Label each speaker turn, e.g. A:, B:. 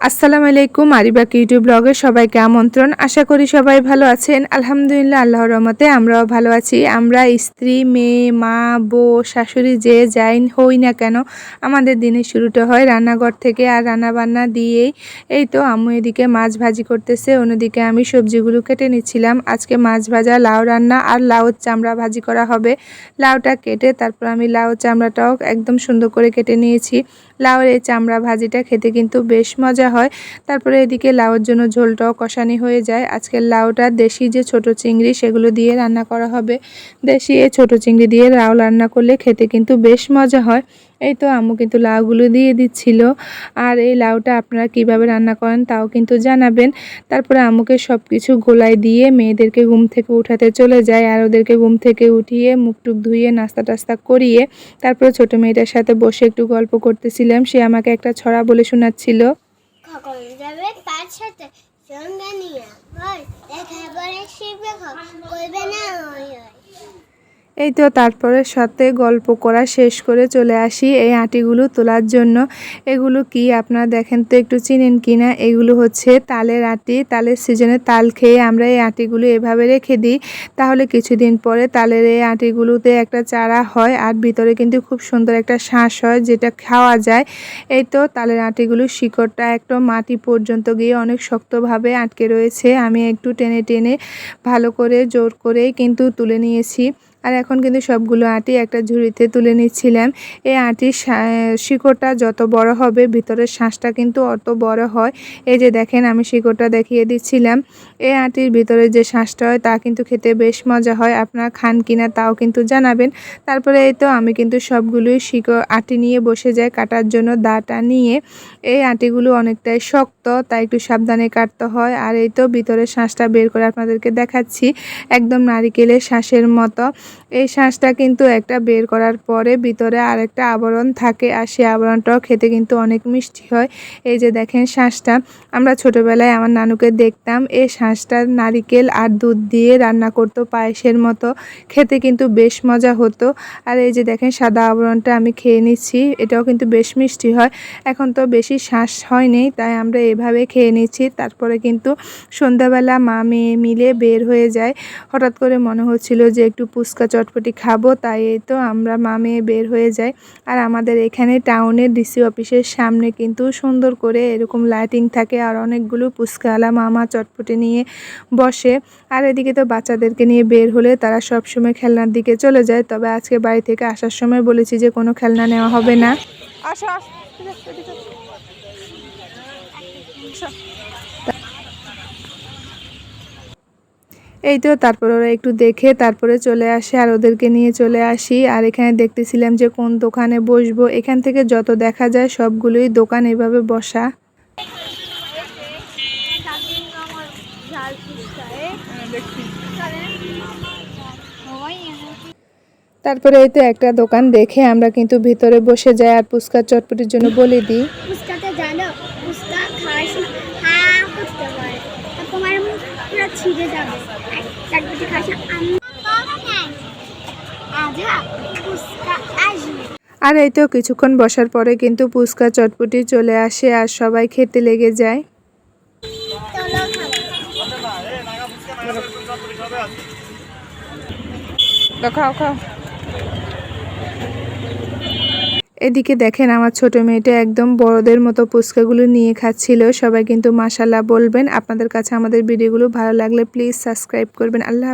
A: আসসালামু আলাইকুম আরিবাক ইউটিউব ব্লগে সবাইকে আমন্ত্রণ। আশা করি সবাই ভালো আছেন। আলহামদুলিল্লাহ, আল্লাহর রহমতে আমরাও ভালো আছি। আমরা স্ত্রী, মেয়ে, মা, বউ, শাশুড়ি যে যাই হই না কেন, আমাদের দিনের শুরুটা হয় রান্নাঘর থেকে, আর রান্নাবান্না দিয়েই। এই তো আম্মু এদিকে মাছ ভাজি করতেছে, অন্যদিকে আমি সবজিগুলো কেটে নিচ্ছিলাম। আজকে মাছ ভাজা, লাউ রান্না আর লাউ চামড়া ভাজি করা হবে। লাউটা কেটে তারপর আমি লাউ চামড়াটাও একদম সুন্দর করে কেটে নিয়েছি। লাউয়ের এই চামড়া ভাজিটা খেতে কিন্তু বেশ মজা হয়। তারপরে এদিকে লাউর জন্য ঝোলটাও কষানি হয়ে যায়। আজকের লাউটা দেশি যে ছোট চিংড়ি সেগুলো দিয়ে রান্না করা হবে। দেশি এই ছোট চিংড়ি দিয়ে লাউ রান্না করলে খেতে কিন্তু বেশ মজা হয়। এই তো আম্মু কিন্তু লাউগুলো দিয়ে দিচ্ছিল। আর এই লাউটা আপনারা কিভাবে রান্না করেন তাও কিন্তু জানাবেন। তারপরে আম্মুকে সব কিছু গোলায় দিয়ে মেয়েদেরকে ঘুম থেকে উঠাতে চলে যায়, আর ওদেরকে ঘুম থেকে উঠিয়ে মুখ টুক ধুয়ে নাস্তা টাস্তা করিয়ে তারপরে ছোট মেয়েটার সাথে বসে একটু গল্প করতেছিলাম। সে আমাকে একটা ছড়া বলে শোনাচ্ছিল।
B: যাবে তার সাথে সঙ্গে নিয়ে দেখা করে শিখবে করবে না।
A: এই তো তারপরে সাথে গল্প করা শেষ করে চলে আসি এই আটিগুলো তোলার জন্য। এগুলো কি আপনারা দেখেন তো একটু চিনেন কিনা। এগুলো হচ্ছে তালের আটি। তালের সিজনে তাল খেয়ে আমরা এই আটিগুলো এভাবে রেখে দিই, তাহলে কিছুদিন পরে তালের এই আটিগুলোতে একটা চারা হয়, আর ভিতরে কিন্তু খুব সুন্দর একটা শাঁস হয় যেটা খাওয়া যায়। এই তো তালের আটিগুলো শিকড়টা একদম মাটি পর্যন্ত গিয়ে অনেক শক্তভাবে আটকে রয়েছে। আমি একটু টেনে টেনে ভালো করে জোর করেই কিন্তু তুলে নিয়েছি। আর এখন কিন্তু সবগুলো আটি একটা ঝুড়িতে তুলে নিচ্ছিলাম। এই আটির শিকড়টা যত বড় হবে ভিতরের শাঁসটা কিন্তু অত বড় হয়। এই যে দেখেন আমি শিকড়টা দেখিয়ে দিচ্ছিলাম। এই আটির ভিতরে যে শাঁসটা হয় তা কিন্তু খেতে বেশ মজা হয়। আপনারা খান কিনা তাও কিন্তু জানাবেন। তারপরে এই তো আমি কিন্তু সবগুলোই শিকড় আটি নিয়ে বসে যাই কাটার জন্য দাটা নিয়ে। এই আটিগুলো অনেকটাই শক্ত, তাই একটু সাবধানে কাটতে হয়। আর এই তো ভিতরের শাঁসটা বের করে আপনাদেরকে দেখাচ্ছি, একদম নারিকেলের শাঁসের মতো। এই শাঁসটা কিন্তু একটা বের করার পরে ভিতরে আরেকটা আবরণ থাকে, আর সেই আবরণটাও খেতে কিন্তু অনেক মিষ্টি হয়। এই যে দেখেন শাঁসটা, আমরা ছোটোবেলায় আমার নানুকে দেখতাম এই শাঁসটা নারিকেল আর দুধ দিয়ে রান্না করতো পায়েসের মতো, খেতে কিন্তু বেশ মজা হতো। আর এই যে দেখেন সাদা আবরণটা আমি খেয়ে নিচ্ছি, এটাও কিন্তু বেশ মিষ্টি হয়। এখন তো বেশি শাঁস হয়নি, তাই আমরা এভাবে খেয়ে নিচ্ছি। তারপরে কিন্তু সন্ধ্যাবেলা মা মেয়ে মিলে বের হয়ে যায়। হঠাৎ করে মনে হচ্ছিল যে একটু ফুচকা চটপটি খাবো, তাই এই তো আমরা মা মেয়ে বের হয়ে যাই। আর আমাদের এখানে টাউনের ডিসি অফিসের সামনে কিন্তু সুন্দর করে এরকম লাইটিং থাকে, আর অনেকগুলো ফুচকাওয়ালা মামা চটপটি নিয়ে বসে। আর এদিকে তো বাচ্চাদেরকে নিয়ে বের হলে তারা সব সময় খেলনার দিকে চলে যায়, তবে আজকে বাড়ি থেকে আসার সময় বলেছি যে কোনো খেলনা নেওয়া হবে না। এই তো তারপর ওরা একটু দেখে তারপরে চলে আসে, আর ওদেরকে নিয়ে চলে আসি। আর এখানে দেখতেছিলাম যে কোন দোকানে বসবো। এখান থেকে যত দেখা যায় সবগুলোই দোকান এভাবে বসা। তারপরে এই তো একটা দোকান দেখে আমরা কিন্তু ভিতরে বসে যাই, আর ফুচকা চটপটির জন্য বলে দিই।
B: ফুচকাতে জানো ফুচকা খাওয়ার সময় হ্যাঁ করতে পারে তোমার মুখ পুরো ছিঁড়ে যাবে। চটপটি খাওয়ার সময় আধা ফুচকা আসবে।
A: আর এই তো কিছুক্ষণ বসার পরে কিন্তু ফুচকা চটপটি চলে আসে, আর সবাই খেতে লেগে যায়। খাও খাও। এদিকে দেখেন আমার ছোট মেয়েটা একদম বড়দের মতো ফুচকাগুলো নিয়ে খাচ্ছিল। সবাই কিন্তু মাশাআল্লাহ বলবেন। আপনাদের কাছে আমাদের ভিডিওগুলো ভালো লাগলে প্লিজ সাবস্ক্রাইব করবেন। আল্লাহ।